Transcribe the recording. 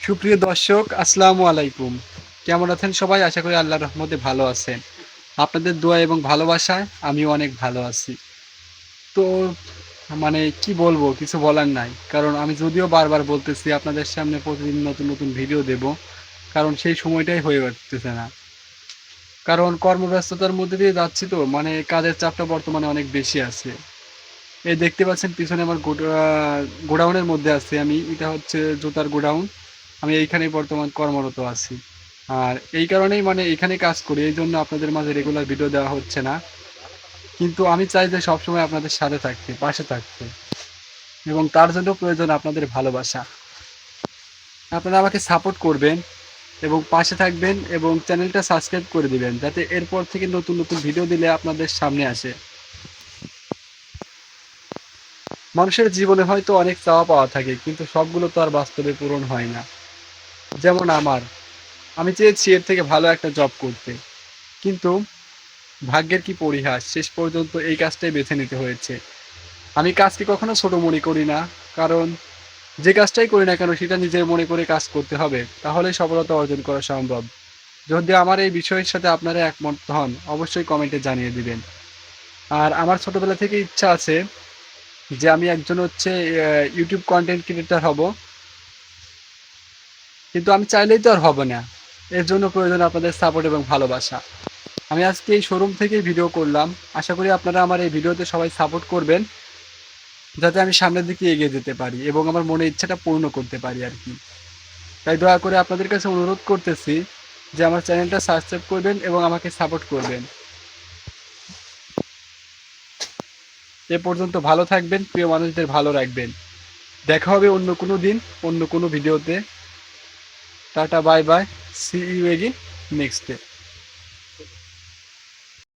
সুপ্রিয় দর্শক, আসসালামু আলাইকুম। কেমন আছেন সবাই? আশা করি আল্লাহর রহমতে ভালো আছেন। আপনাদের দোয়া এবং ভালোবাসায় আমিও অনেক ভালো আছি। তো কি বলবো? কিছু বলার নাই। কারণ আমি যদিও বারবার বলতেছি আপনাদের সামনে প্রতিদিন নতুন, নতুন ভিডিও দেব। কারণ সেই সময়টাই হয়ে উঠতেছে না। কারণ কর্মব্যস্ততার মধ্যে দিয়ে যাচ্ছি তো কাজের চাপটা বর্তমানে অনেক বেশি আছে। এই দেখতে পাচ্ছেন পিছনে আমার গোডাউনের মধ্যে আছি আমি। এটা হচ্ছে জুতার গোডাউন। আমি এইখানেই বর্তমান কর্মরত আছি। আর এই কারণেই এইখানে কাজ করি। এইজন্য আপনাদের মাঝে রেগুলার ভিডিও দেওয়া হচ্ছে না। কিন্তু আমি চাই যে সবসময় আপনাদের সাথে থাকতে, পাশে থাকতে। এবং তার জন্য প্রয়োজন আপনাদের ভালোবাসা। আপনারা আমাকে সাপোর্ট করবেন এবং পাশে থাকবেন এবং চ্যানেলটা সাবস্ক্রাইব করে দিবেন যাতে এরপর থেকে নতুন, নতুন ভিডিও দিলে আপনাদের সামনে আসে। মানুষের জীবনে হয়তো অনেক চাওয়া পাওয়া থাকে কিন্তু সবগুলো তো আর বাস্তবে পূরণ হয় না। যেমন আমি চেয়েছি এর থেকে ভালো একটা জব করতে, কিন্তু ভাগ্যের কি পরিহাস, শেষ পর্যন্ত এই কাজটাই বেছে নিতে হয়েছে। আমি কাজকে কখনো ছোট মনে করি না, কারণ যে কাজটাই করি না কেন সেটা নিজের মনে করে কাজ করতে হবে, তাহলে সফলতা অর্জন করা সম্ভব। যদি আমার এই বিষয়ের সাথে আপনারা একমত হন অবশ্যই কমেন্টে জানিয়ে দিবেন। আর আমার ছোটবেলা থেকে ইচ্ছা আছে যে আমি একজন ইউটিউব কন্টেন্ট ক্রিয়েটর হব, কিন্তু আমি চাইলেই তো আর হবে না। এর জন্য প্রয়োজন আপনাদের সাপোর্ট এবং ভালোবাসা। আমি আজকে এই শোরুম থেকেই ভিডিও করলাম। আশা করি আপনারা আমার এই ভিডিওতে সবাই সাপোর্ট করবেন যাতে আমি সামনের দিকে এগিয়ে যেতে পারি এবং আমার মনের ইচ্ছাটা পূর্ণ করতে পারি আর কি। তাই দয়া করে আপনাদের কাছে অনুরোধ করতেছি যে আমার চ্যানেলটা সাবস্ক্রাইব করবেন এবং আমাকে সাপোর্ট করবেন। এ পর্যন্ত ভালো থাকবেন, প্রিয় মানুষদের ভালো রাখবেন। দেখা হবে অন্য কোনো দিন, অন্য কোনো ভিডিওতে। Tata, bye bye, see you again next day.